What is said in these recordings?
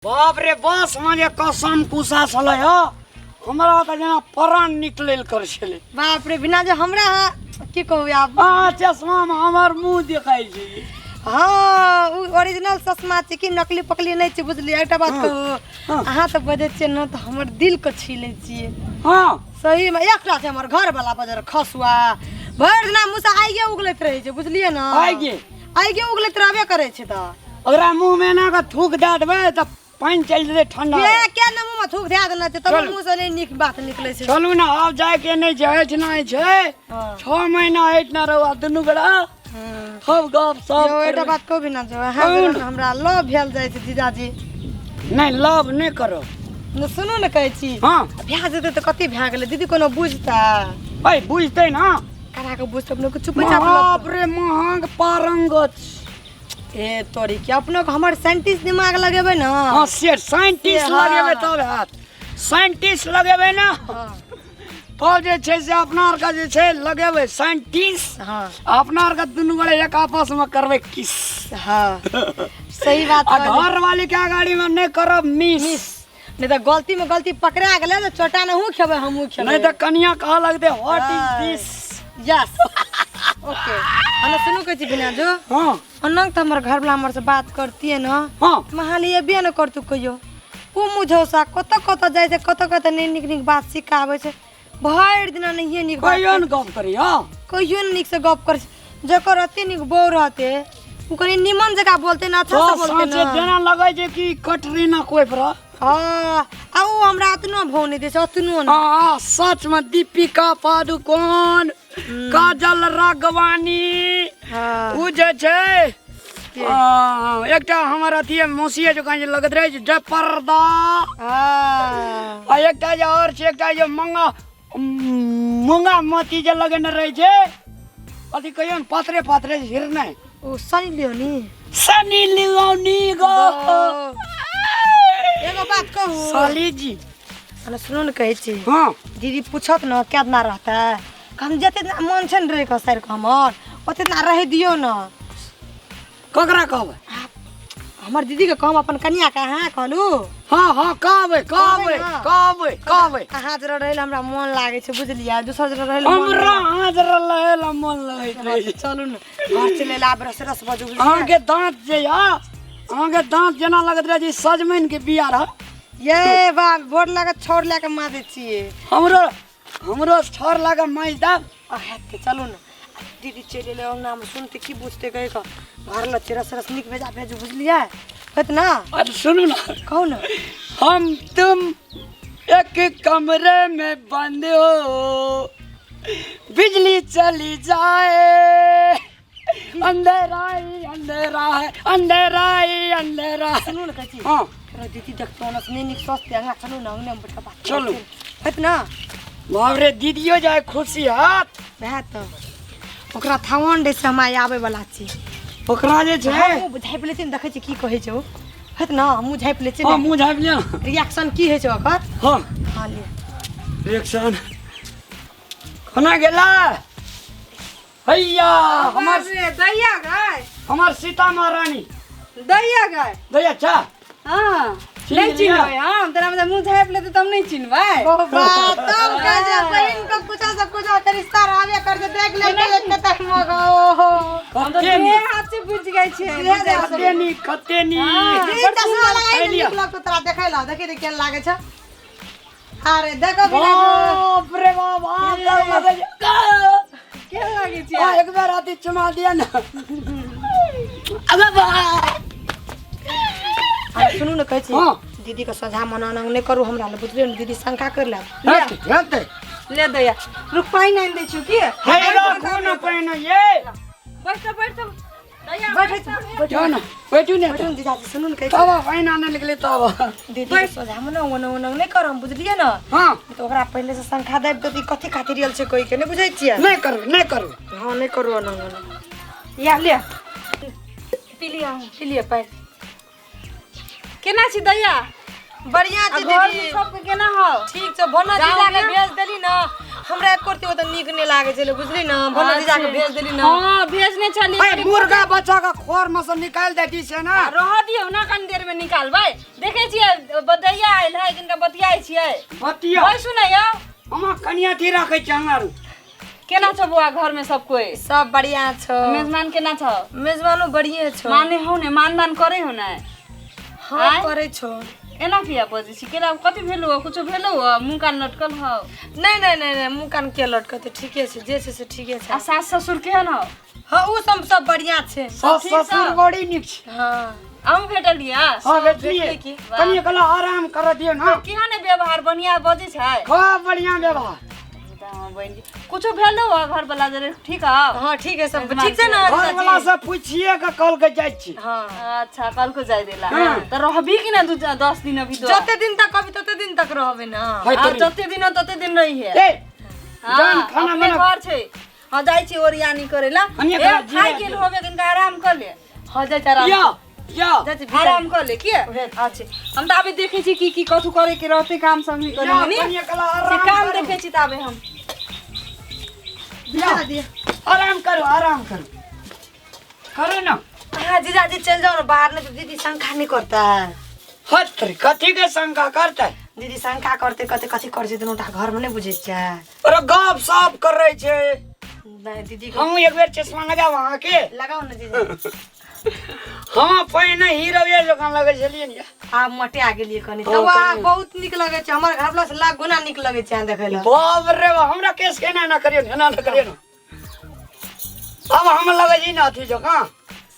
बाप रे बस म्हणजे कसम कुसा छलै ह हमरा त जना प्राण निकलल कर छलै। बाप रे बिना जो हमरा की कहू आप चश्मा में हमर मुंह देखाई छै। हाँ ओरिजिनल चश्मा छै कि नकली पकली नहीं छै बुझलिए। एकटा बात कहू अहाँ त बजे छियै न त हमर दिल के छीले छियै। हां सही में एकटा छै हमर घर वाला बजर खसुआ भर दिना मुंह से आइगे उगलैत रहे छै बुझलिए न। आइगे उगलैत रहबे करे छै त अगर मुंह में ना का थूक दे देबै त पानी चल जेतै ठंडा। के न मुंह में थूक दे देना छै तब मुंह से नहीं निक बात निकले छै। चलू ना अब जाय के नहीं छै हट नहीं छै 6 महीना हट ना रहू दुनू गड़ा खूब गप सब यो एटा बात को भी ना जो हमरा लव भेल जाय छै जीजाजी। नहीं लव नहीं करो न सुनो न कहै छी हां भ्या जेते त कते भ्या गेलै दीदी कोनो बुझता भाई बुझतै ना करा के बुझत अपने को चुपचाप बाप रे महंग पारंगत ए तोरी के अपनो को हमर साइंटिस्ट दिमाग लगेबै न। हां से साइंटिस्ट लगेबै तब हाथ साइंटिस्ट लगेबै ना तब जे छै से अपना आर का जे छै लगेबै साइंटिस्ट। हां अपना आर का दुनू गोरे एक आपस में करबै किस। हां सही बात आ घर वाली के गाड़ी में नहीं करब मिस नहीं तो गलती में गलती पकड़ा गेले तो छोटा न हूं खेबै हमहू खेबै नहीं तो कनिया कहा लगते what is this. Yes okay हम सुनो कहै छी बिना जो हां अनंग त हमर घर वाला हमर से बात करती है ना हां महाली एबे न करतु कहियो उ मुझौसा कत कत जाय छै कत कत नहीं निक निक बात सिखाबै छै भर दिन नहीं निक बात कहियो न गप करी हां कहियो निक से गप कर जकर अति निक बौ रहते उ कनी निमन जगह बोलते ना अच्छा से बोलते ना जेना लगै छै कि कटरीना कोई पर हां आ उ हमरा अतनो भौ नहीं दे छै अतनो ना हां सच में दीपिका पादुकोण काजल राघवानी हां उ जे छै एकटा हमर अथी मौसी जो कहीं लगत रहे छै पर्दा हां आ एकटा जे और छै एकटा जे मूंगा मोती जे लगेने रहे छै अथी कहियो न पातरे पातरे हिरने ओ सनी लियोनी गो एगो बात कहू साली जी अरे सुनो न कहै छी हां दीदी पूछत न केतना रहता हम जते मन छै न रहे के सर के हमर ओतना रह दियो न ककरा कहबै हमर दीदी के काम अपन कन्या के हां कहलू हां हां कहबै हां जरा रहल हमरा मन लागे छै बुझलिया दूसर जरा रहल हमरा हाजर रहल मन लगै छै। चलू न घर चले ला रस रस बजू अहाँ के दांत जे या अहाँ के दांत जेना लगत रहे जी सजमैन के बिया रह ये बा बोर लगा छोड़ ला के मार छिए हमरो छोड़ लगा माई दा के चलू न दीदी चले ले नाम सुनते की बुझते कहे का घर ल रस रस निक भेजू बुझलिया हत ना। अरे सुनो ना कहो ना हम तुम एक कमरे में बंद हो बिजली चली जाए अंधेरा ही अंधेरा है अंधेरा ही अंधेरा। सुनो ना कची हां दीदी देखतो ना नहीं निक सोचते अंगा चलो ना उन्हें बैठा बात चलो हत ना बाप रे दीदियो जाए खुशी हाथ वह तो ओकरा थावन दे से हम आवे वाला छी ओकरा जे छै हम बुझाइ पले छी देखै छी की कहै छै हत ना मुंह झाइ पले छी हां मुंह झाइप लिया रिएक्शन की है छै ओकर हां हां ले रिएक्शन खाना गेला हैया हमर दैया गाय हमर सीता महारानी दैया गाय दैया चा हां नहीं चिन्हबै हम तोरा में मुंह झाइप ले तब नहीं चिन्हबै ओ बात तब कह जा बहन को कुछ से कुछ के रिश्ता आवे कर दे देख ले एक के तक मगो हम तो ये हाथ से बुझ गई छे खतेनी ये चश्मा लगाई निक लग तोरा देखै ला देखे रे केन लागे छ अरे देखो बिना बाप रे बाप केन लागे छ एक बार आती चुमा दिया ना अबे बा सुनू न कहै छी दीदी के सजा मना नहीं करू हमरा ले बुझलियो न दीदी शंका कर ले ले दैया रुक पाई नहीं दे छु की हेलो कोन पहिनो ये बैठ दैया बैठो ना बैठू ने बैठू दीदी सुनू न कहै तब फाइन आने निकले तब दीदी के सजा मना नहीं करम बुझलिए न हां तो ओकरा पहले से शंका देब तो कथि खातिर रियल छै कोई के नहीं बुझै छियै नहीं करू हां नहीं करू न या ले पी लिया पाई केना छी दैया बढ़िया छी दीदी सब के केना हो ठीक छ भोना जीजा के भेज देली न हमरा एक करती हो त निक नै लागे छले बुझली न भलो जीजा के भेज देली न हां भेजने छली ए मुर्गा बच्चा का खोर में से निकाल देती से ना रह दियो ना कन देर में निकालबै देखे छियै बदैया आइल है किनका बतियाई छियै बतिया ओइ सुनैया हम कनिया थी रखे छ हमार केना छ बुआ घर में सब कोई सब बढ़िया छ मेजबान केना छ मेजबानो बढ़िया छ माने हो ने मानदान करे हो ना हां करे छ एना किया बजे छी केला कथि भेलो कुछो भेलो मुंह कान लटकल हो नहीं मुंह कान के लटकते ठीके छै जे छै से ठीके छै आ सास ससुर केहन हो हां उ सब बढ़िया छै सास ससुर बड़ी निक छ हां हम भेटलिया हां भेटलिए कनिया कला आराम कर दियो ना केहन व्यवहार बढ़िया बजे छै खूब बढ़िया व्यवहार कुछो भेलो घर वाला जरे ठीक है हां ठीक है सब ठीक छै ना घर वाला से पूछिए के कल के जाय छी हां अच्छा कल को जाय देला त रहबी कि ना 10 दिन अभी तो जते दिन तक कभी तते दिन तक रहबे ना आ जते दिन तते दिन रही है ए जान खाना अपने बना घर छै हां जाय छी ओरियानी करेला हनिया ए करा खाइ गेल होबे कनिका आराम कर ले हां जाय आराम या आराम कर ले के अच्छा हम त अभी देखे छी की कथु करे के रहते काम सब ही करे नी कनिया कला से आराम काम देखे छी त अबे हम आराम करो करो ना हां जीजा जी चल जाओ ना बाहर में तो दीदी शंका नहीं करता है हट कथी के शंका करता है दीदी शंका करते कहते कथी कर छै दोनों घर में नहीं बुझे छै अरे गप साफ कर रहे छे नहीं दीदी हम एक बेर चश्मा लगा वहां के लगाओ ना दीदी हम पहिने हीरो ये दुकान लगे छलिए ने आ मटे आ गेलिए कनी तो वाह बहुत निक लगे छै हमर घर वाला से लाख गुना निक लगे छै देखे ला बाप रे बाप हमरा केस केना ना करियो ना करियो ना अब हम लगे जी ना थी जगह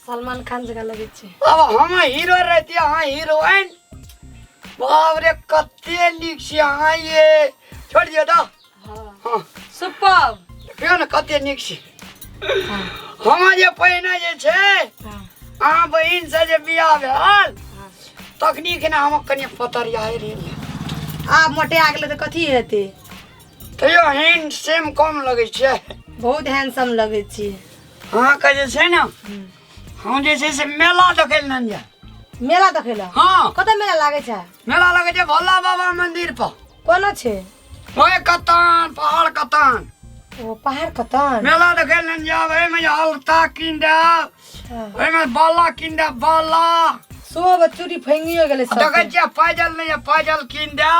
सलमान खान जगह लगे छै अब हम हीरो रहती हां हीरोइन बाप रे कते निक छी हां ये छोड़ दियो तो हां सुपर क्यों ना कते निक छी हम जे पहिने जे छै आ बहिन से जे बियाह भेल तकनीक ना हम कनी पतरिया रे आ मोटे आ गेले त कथी हेते तैयो हैंडसम कम लगे छै बहुत हैंडसम लगे छी हां का जे छै ना हम जे छै से मेला देखे न जा मेला देखेला हां कत मेला लागे छै मेला लगे छै भोला बाबा मंदिर पर कोना छै ओए कतान पहाड़ कतान ओ पहाड़ कतान मेला देखे न जा ओए में अलता किंदा ओए में बाला किंदा बाला सब चूड़ी फंगियो गेले सब देखे छै पाजल नहीं पाजल किंदा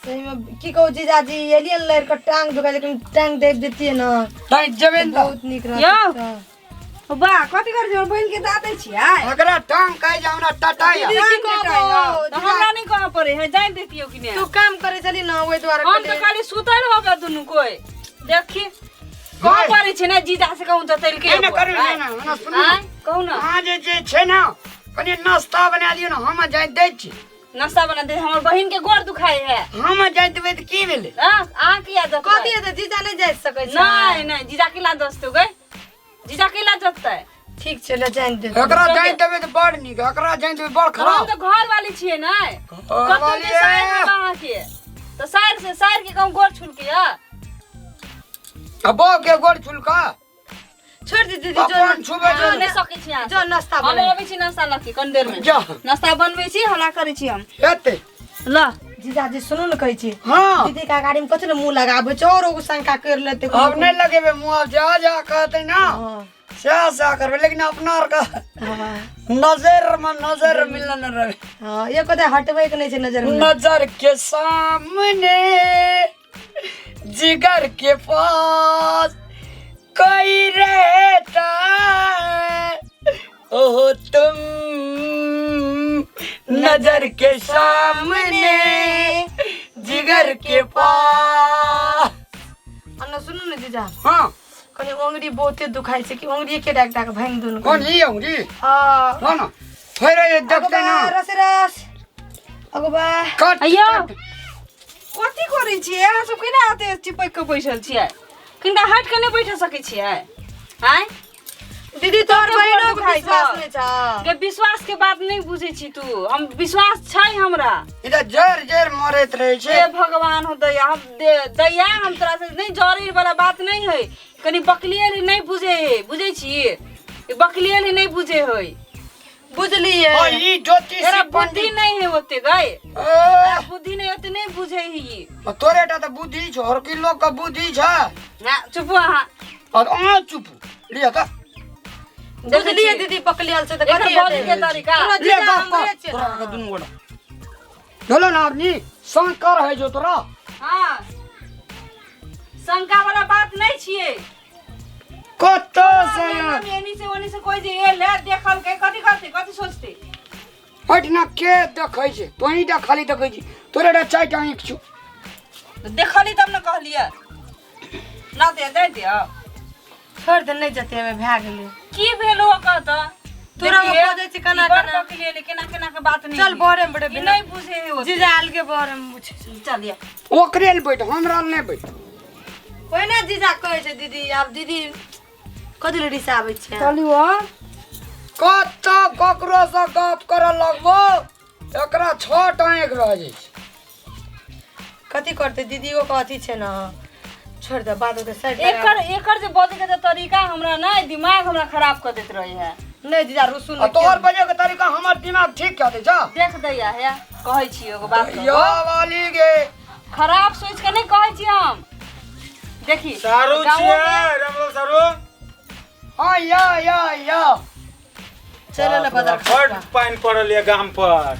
सही में की कहू जीजा जी एलियन लहर का टांग दुखा लेकिन टांग देव देती है ना तै जवेन बहुत निक रहता बा कथि कर जोर बहिन के दाते छियै अगरा टांग कहि जा हमरा टटाया तो हमरा नहीं कह पड़े है जाय देतियो कि नहीं तू काम करे चली ना ओए द्वारा हम तो खाली सुतल होबे दुनु कोई देखी कह पड़े छै ना जीजा से कहूं जतैल के ना करू ना सुन कहू ना हां जे छै ना कनी नाश्ता बना दियो ना हम जाय दै छी नाश्ता बना दे हमर बहिन के गोड़ दुखाई है हम जाय देबै त की भेलै आ किया दत कथी है जीजा नहीं जाय सकै छै नहीं जीजा के ला दोस्तो गए जीजा के ला जतै ठीक छै ले जान दे एकरा जाय देबै त बड़ नीक एकरा जाय देबै बड़ हम खराब तो घर वाली छिए ना कतौ के साइर बाहा के तो साइर के कहूं गोड़ छुल के आ अबो के गोड़ छुलका छोड़ दे दीदी अपन छुबे जो नहीं सकै छी जो नाश्ता हम बना अबै छी नाश्ता लके कन देर में जा नाश्ता बनबै छी हमरा करै छी हम हेतै ल जीजा जी सुनू न कहै छी हां दीदी का गाड़ी में कथि न मुंह लगाबे छै और ओगो शंका कर लेते अब नहीं लगेबे मुंह जा कहते ना सा करबे लेकिन अपना और का नजर में नजर मिलन रहे हां ये कते हटबै के नहीं छै नजर में नजर के सामने जिगर के पास कोई रहता है ओह तुम नजर के सामने जिगर के पास अन्ना सुनू न जीजा हां कनी ओंगरी बहुते दुखाई छै कि ओंगरी के डाक डाक भांग दुन कौन ही होंगी हां ना फिर ये देखते ना रस अगो बा कट अयो कथि करै छी अहाँ सब केना आते चिपक के बैठल छियै किनका हट के नहीं बैठ सकै छियै हैं दीदी तोर तो बहिनो गोड़ के दुखाइ विश्वास छ। नहीं छ के विश्वास के बात नहीं बुझे छी तू हम विश्वास छै हमरा इधर जर जर मरत रहे छे हे भगवान हो दया हम दया हम तोरा से नहीं जरे वाला बात नहीं है कनी बकलिए नहीं बुझे है बुझे छी बकलिए नहीं बुझे है बुझलिए और ये ज्योतिषी तेरा बुद्धि पंडित नहीं है होते गए ए, बुद्धि नहीं होते नहीं बुझे ही ये तोरे टा तो बुद्धि छ और की लोग का बुद्धि छ ना चुप वहाँ और आ चुप लिया का बुझलिए दीदी पकलियल से तो एकर कथी बोली के तरीका लिया का तोरा का दुनु गोड़ा बोलो ना आदमी शंकर है जो तोरा हाँ शंका वाला बात नहीं छिए कत से एनी से ओनी से कोई जे एल है देखल के कथी करते कथी सोचते हटना के देखै छै तो ही टा खाली देखै छी तोरे टा चाय टा आंख छु देखली तब न कहलिए ना दे दे छोड़ दे नहीं जते में भा गेले की भेलो कहत तोरा के बजे छी कना कना के लिए केना केना के बात नहीं चल बोरे में बड़े ई नहीं बुझे है होते जीजाल के बोरे में पूछे चल या ओकरे ल बैठ हमरा ल नहीं बैठ कोई ना जीजा कहै छै दीदी आब दीदी कथी ले रिसा आबै छै चलियो कत ककरो से गप कर लगबो एकरा 6 टा आंख रह जाइ छै कथी करते दीदी को कथी छै ना छोड़ दे बात के साइड एकर जे बजे के जे तरीका हमरा नहीं दिमाग हमरा खराब कर देत रही है नहीं जीजा रुसुन आ तोहर बजे के तरीका हमर दिमाग ठीक कर दे जा देख दैया है कहै छी एगो बात या वाली गे खराब सोच के नहीं कहै छी हम देखी सारू छिए रामलो सारू हां या चले ना पता बड़ पानी पड़ल है गाम पर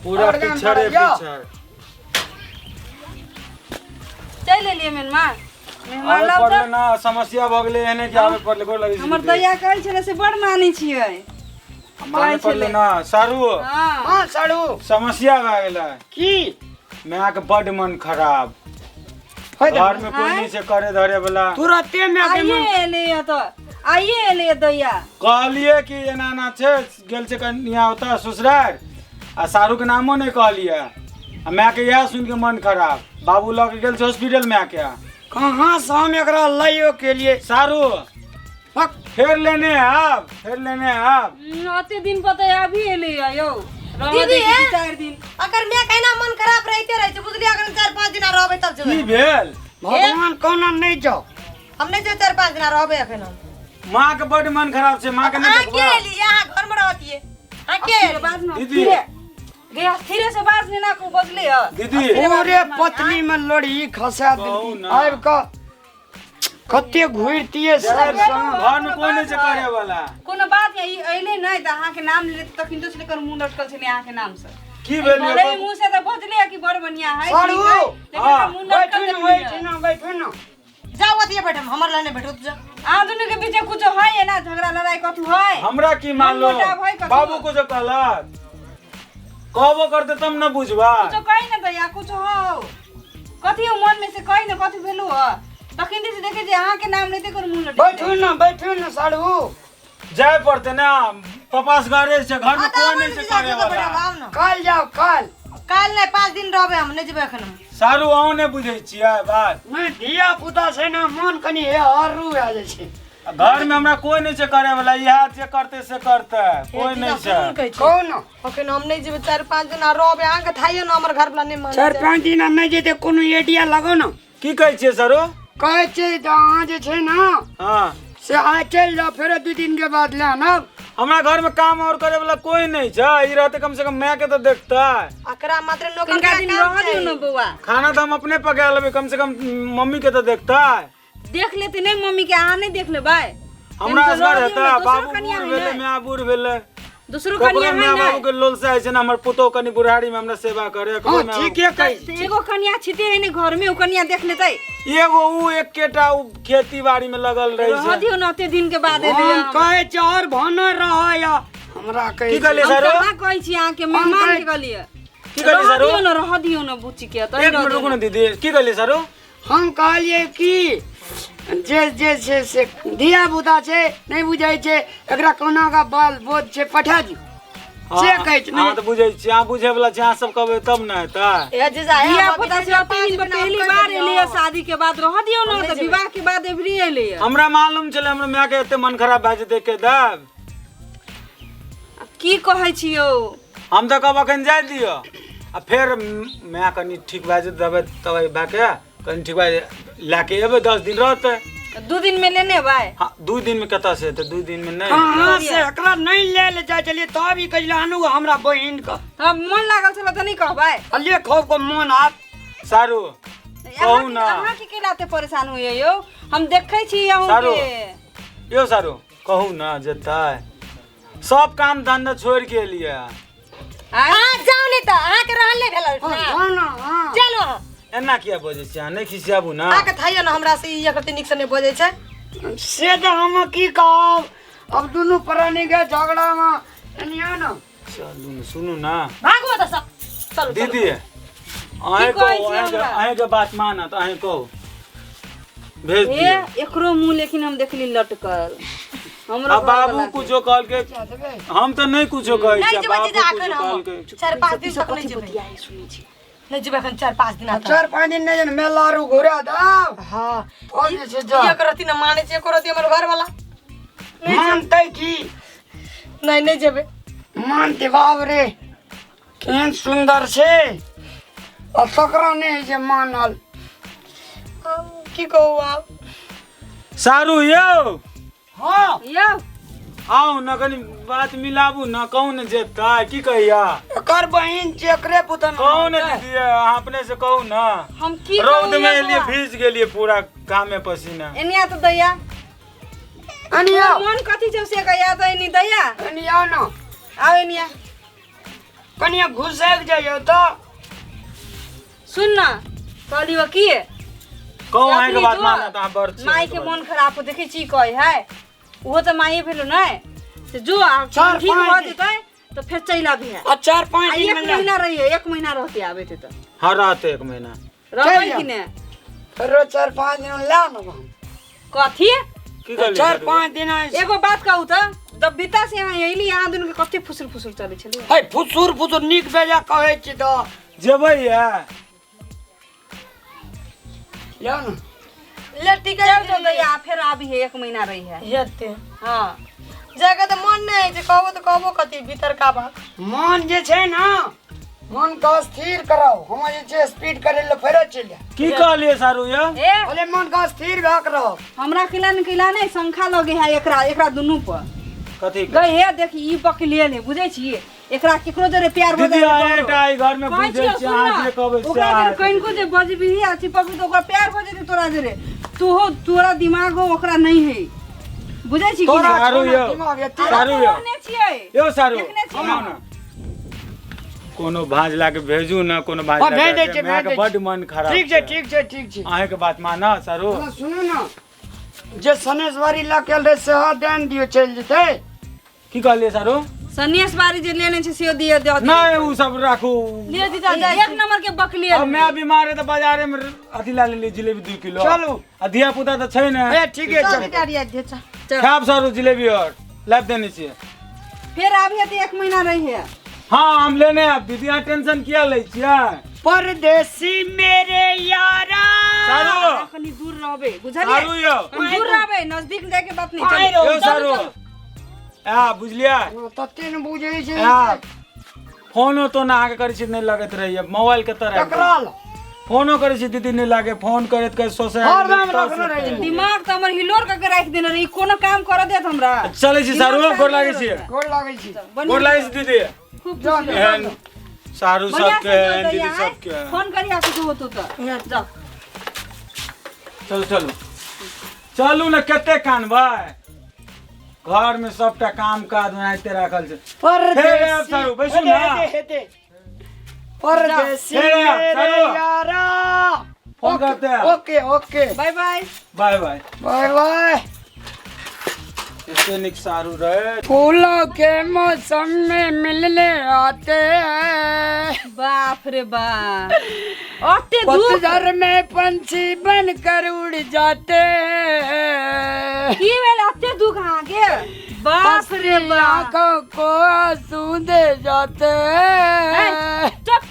पूरा और गाम पिछड़े पर जा। पिछड़ चल लिए मेहमान मेहमान आवे लाउ पड़ले त ना समस्या भ गेले एने के आवे पड़ले गोर लगी हमर दैया कहै छले से बड़ मानी छियै माने पड़ले ना सारू हां हां साड़ू समस्या भ गेले की मैं के बड़ मन खराब होय घर में कोई नहीं से करे धरे वाला तुरंते में के मन आइए ले तो आइए ले दैया कहलिए कि एना ना छे गेल से कन्या होता ससुराल आ सारू के नामो नहीं कहलिए आ मैं के यह सुन के मन खराब बाबू लग के गेल से हॉस्पिटल में आके कहां से हम एकरा लइयो के लिए सारू हक फिर लेने आप अते दिन पता अभी ले आयो दीदी, 4 दिन अगर मैं कहना मन खराब रहते रहे बुझली अगर 4-5 दिन रहबे तब की जेबे भेल भगवान कोना नहीं जाओ हम नहीं जे 4-5 दिन रहबे अखन हम माँ के बड़ मन खराब से माँ के नहीं के देखबा लिए यहाँ घर में रहती है के के बाद में दीदी। गया धीरे से बात नहीं ना को बदले है दीदी पूरे पतली में लड़ी खसा कहू दी ना। आब का कते घुरतिए सब संग घर में कोई नहीं से करे वाला कोनो बात है अइले नहीं त अहाँ के नाम ले तखिन तो लेकर मुंह लटकल छले अहाँ के नाम से की भेल भले ही मुंह से तो बदले कि बड़ बढ़िया है सारू, लेकिन हाँ, मुंह लटकल बैठो ना जाओ अतिए बैठम हमर लाने बैठो तू जा आ दोनों के बीच कुछ है ना झगड़ा लड़ाई कथु है हमरा की मान लो हम मोटा भाई कथू। बाबू को जो कहलक कहबो करते तब न बुझबा कुछ कहि न दैया कुछ हो कथी हो मन में से कहि न कथी भेलु ह तखिन से देखे जे अहाँ के नाम लेते कर मुंह लटकल बैठो ना साड़ू जाए पड़ते ना पपास घरे से घर में कोई नहीं से करे वाला कल जाओ कल काल नहीं 5 दिन रहबे हम नहीं जेबे अखन सारू अहूँ नहीं बुझे छियै बात मैं धिया पुता से ना मन कनी है हरू आ जाय छै घर में हमरा कोई नहीं से करे वाला यह जे करते से करते कोई नहीं से कौन अखन हम नहीं जेबे 4-5 दिन रहबे अहाँ के थाइयो ना हमर घर वाला नहीं मान 4-5 दिन नहीं जेते कोनो एडिया लगो ना की कहै छियै सरो कहै छै त अहाँ जे छै ना हाँ से आइ चल जाओ फिर 2 दिन के बाद ले आना हमरा घर में काम और करे वाला कोई नहीं छै ई रहते कम से कम मैं के तो देखता अकरा मात्र नौकर किनका का दिन काम रह दियो छै न बउआ खाना तो हम अपने पका लेबे कम से कम मम्मी के तो देखता देख लेते नहीं मम्मी के अहाँ नहीं देख लेबै हमरा इनको असगर रह दियो हेता न, बाबू दोसरो कनिया बूढ़ है भेले न। माँ बूढ़ भेले दूसरो ककरो कनिया माँ है बाबू ना के लोल से आइ छै ना हमर पुतो कनी बुढ़ारी में हमरा सेवा करे हां ककरो माँ ठीक है कहै तो एगो कनिया छिटे है ने घर में उ कनिया देख लेतै एगो उ एक केटा उ खेती बाड़ी में लगल रही रह छै दियो न अते दिन के बाद एले हम कहै छै और भनर रहय हमरा कहै की कहले हम सरो कहाँ कहै छी अहाँ के मेहमान के कहलिए की कहले रह सरो दियो न रह दियो न बुच्ची के तो एक मिनट रुकू ना दीदी की कहले सरो हम कहलिए कि जे जे छै से धिया पुता छै नहीं बुझाइ छै एकरा कोना का बाल बोझ छै पठा दी से कहै छै हां तो बुझै छी अहाँ बुझे वाला छी अहाँ सब कहबै तब न हेता ए जीजा है बियाह पता से अते दिन पे पहली बार एले शादी के बाद रह दियो न तो विवाह के बाद एवरी एले हमरा मालूम छले हमरा माँ के एते मन खराब भए जेतै के दब की कहै छियो हम तो कब अखन जाय दियो आ फिर मैं कनी ठीक भए जेतै दबाइ तबाइ भए के कनी ठीक भए लाके एबै 10 दिन रहतै 2 दिन में लेने भाई हाँ 2 दिन में कता से तो 2 दिन में नहीं कहाँ से एकरा नहीं ले जाए चलिए तब ही कहिला हनु हमरा बहिन का हम मन लागल छल त नहीं कहबै अलिए खो को मन हाथ सारू कहू ना अहाँ के केलाते परेशान होइए यो हम देखै छी अहूँ सारू के यो सारू कहू ना जेताय सब काम धंधा छोड़ के लिए हां जाओ नहीं त अहाँ के रहल नहीं भेल हां ना हां चलो एना किया बजे छी नहीं खिसियाबू ना आके थाइयो ना हमरा से ई एकरती निक से नहीं बजे छै से तो हम की कहब अब दोनों प्राणी के झगड़ा में एनिया ना चलू न सुनू ना भागो त सब चलो दीदी अहे के बात माना तो अहे कहो भेज ए दियो एकरो मुंह लेकिन हम देखली लटकल हमरो अब बाबू कुछो कहल के हम तो नहीं कुछो कहै छी नहीं बाबू जेबै कुछो कहल के 4-5 दिन तक नहीं जेबै नहीं जेबै एखन 4-5 दिन आता 4-5 दिन नहीं मेला रू घुरा दाव हां और से जा ये करती ना माने छै करती हमर घर वाला मानते की नहीं नहीं जेबै मानते बाप रे केहन सुंदर छे और सकरा नहीं जे मानल की कहू आप सारू यो हाँ यो आओ न कनी बात मिलाबू न कहू न जेता की कहिया एकर बहिन छै एकरे पुतन कहू न दीदी अहाँ अपने से कहू न हम की रौद में लिए भीज गेलिए पूरा काम में पसीना एनिया तो दैया अनिया मन कथी छै से कहिया तो एनी दैया अनिया ना आओ एनिया कनिया घुसैक जाइयो तो सुन ना कहलियो की कहू अहाँ के अपनी बात जो माना तो अहाँ बड़ छी माई के मन खराब हो देखे छी कहे है वो तो माई भेलो नहीं से जो चार ठीक हो पाँच जेतै तो फिर चला भी है और 4-5 दिन एक में महीना रहिए 1 महीना रहते आवे थे तो हर रात 1 महीना रहबै कि ने फिर 4-5 दिन ला ना कथी की कहलिए 4-5 दिन एगो बात कहू तो जब बीता से यहाँ यही यहाँ दुनू के कते फुसुर फुसुर चले छले है फुसुर फुसुर निक बेजा कहै छी तो जेबै या या ना लट्टी के चल तो दैया फिर आबी है 1 महीना रही है हेते हां जगह तो मन नहीं छै कहबो कथी भीतर का बात मन जे छै ना मन का स्थिर कराओ हम जे छै स्पीड करे ले फेरो चल जा की कहलिए सारू यो ए बोले मन का स्थिर भक रहो हमरा किला न किला नहीं संखा लगे है एकरा दुनू पर कथी गई है देखी ई पकलिए नहीं बुझै छी एकरा केकरो जरे प्यार हो दीदी आए घर में कहै बुझै छी अहाँ जे कहबै से ओकरा जरे कनको जे बजबी आ चिपक तो ओकरा प्यार हो जेते तोरा जरे तोरा दिमाग हो ओकरा नहीं है बुझै छी कि तोरा नहीं? सारू यो दिमाग एते सारू यो कहने छियै यो सारू देखने छियै। सुनाउ न कोनो भांज ला के भेजू न कोनो भांज हाँ, ला भेज दै के छियै, हमरा भेज के दै बड मन खराब ठीक छै ठीक छै ठीक छै अहाँ के बात माना सारू ना सुनू ना जे सनेशवारी ला के रे से देन दियो चल जेते की कहलिए सारू सन्यास बारी जे लेने छै से दिए दे नहीं उ सब राखू लिए दीदा एक नंबर के बकली अब मैं बीमार है तो बाजारे में अथी ला ले जिलेबी 2 किलो चलू। आ धिया पुता तो छै न ए ठीक है चल गाड़िया दे छ खाब सारू जिलेबी और लाभ देने छिए फिर आबी है तो 1 महीना रही है हाँ हम लेने आप दीदी यहाँ टेंशन किया ले छिए परदेसी मेरे यारा सारू कनी दूर रहबे बुझलिए सारू यो कनी दूर रहबे नजदीक जाके बात नहीं आइ चल रहो, यो सारू आ बुझलिया तते न बुझै छै आ फोनो तो ना आगे करै छी नहीं लगत रहिए मोबाइल के तरह टकराल फोनो करे छी दीदी नहीं लागे फोन करत के सोसे हरदम रखने रही दिमाग तो हमर हिलोर करके राख देने रही कोनो काम कर देत हमरा चले छी सारू गोर लागे छी गोड़ लागै छी गोर लागे छी दीदी खूब जा एहन सारू बढ़िया सबके से जो एहन दीदी दैया है, सबके फोन करिया कुछ हो तो जाओ चलू चलू चलू न कते कानबै घर में सबटा काम काज बनाइते राखल छै हे अब सारू बैसू ना हेते परदेसी हे, मेरे सारू। यारा फोन करते हैं okay okay bye bye bye bye bye bye इतने निक सारू रहे फूलों के मौसम में मिलने आते हैं बाप रे बाप अते धूप पतझड़ में पंछी बनकर उड़ जाते हैं की वेल अते दुख आगे बाप रे बाप आंखों को आंसू दे जाते हैं चुप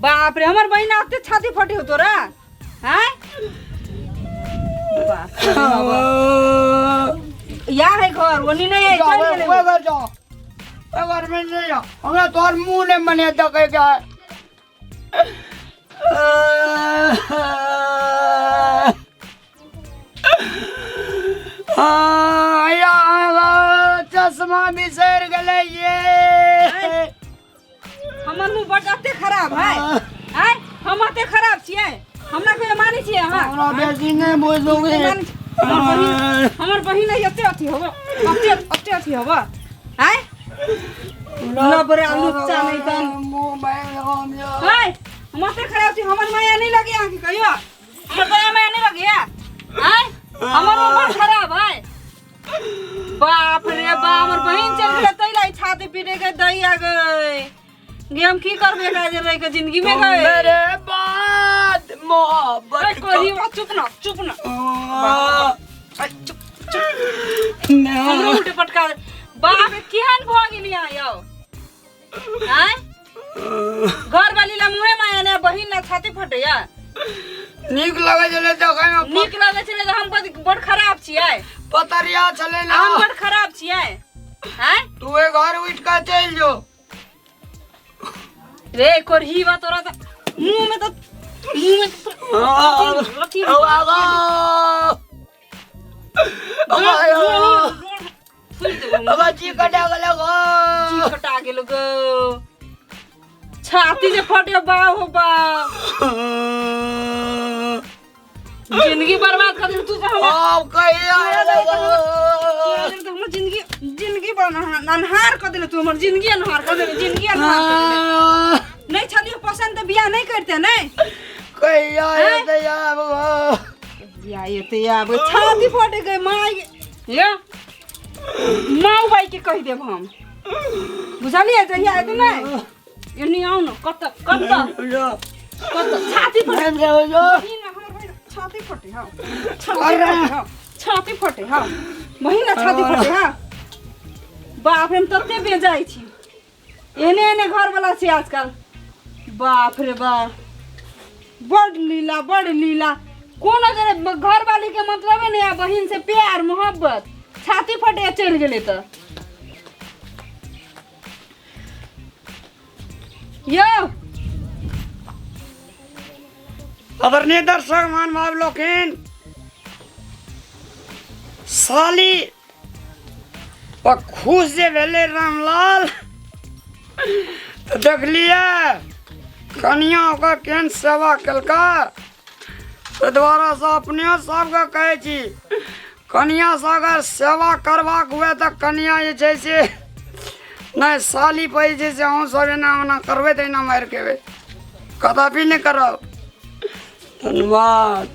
बाप रे हमर बहिन अते छाती फटे हो तोरा हैं बाप रे बाप। या है घर वनी नहीं है चल गेले वो घर जाओ वो घर में नहीं जाओ हमें तो और मुंह ने मने देखेगा चश्मा बिसर गले ये हमर मुंह बटाते खराब है हैं हम आते खराब छियै हमरा कोई मानी छियै हां हमरा बेसी नहीं बुझोगे हमर बहिन एते अथी होबो अते अथी होबो हैं लबरा लुच्चा नहीं तन मोबाइल हम यो हैं हम आते खराब छी हमर माया नहीं लगे आंखी कहियो हमर माया नहीं लगे हैं हमर मुंह खराब है बाप रे बा हमर बहिन चल गेल तैला छाती पीटे के दई आ गई हम की करबे काजे रह के जिंदगी में गए मेरे बाद मोहब्बत कोरी चुप ना हमरो उल्टे पटका बाप केहन भ गेली आयो हैं घर वाली ला मुहे माया ने बहिन ना छाती फटेया नीक लगे चले देखे में नीक लगे छले हम बड़ खराब छियै पतरिया चले ना हम बड़ खराब छियै हैं तू ए घर उठ के चल जो रे कोरही बा तोरा त मुंह में तो लती अब जी कटा गले गो जी कटा गेल गो छाती से फटे बा हो बा जिंदगी बर्बाद कर दे तू तो हम अब कहिया हमर जिंदगी अनहार कर दे तू हमर जिंदगी अनहार कर दे जिंदगी अनहार कर दे नहीं छलियो पसंद तो बियाह नहीं करते नहीं कहिया ये अब या ये ते अब छाती फटे गई माई या माऊ भाई के कह देब हम बुझलिए जहिया आते नहीं एनी आउ न कत छाती फटे छाती फटे हां छाती फटे हां महीना छाती फटे हां बाप रे हम तते बेजाई छी एने घर वाला छी आजकल बाप रे बाप बड़ लीला कौन अगर घर वाली के मतलब है ना बहन से प्यार मोहब्बत छाती फटे चढ़ गेले तो यो आदरणीय दर्शक मान भाव लोकेन साली और खुश जे भेले रामलाल तो देख लिया कनिया का केन सेवा कलका तो द्वारा से अपने सबके कहे छी कनिया से अगर सेवा करवाक हुए तो कनिया जे छै से नहीं साली पे जे से हम सब एना ओना करबे त एना मार के कदापि नहीं करब धन्यवाद।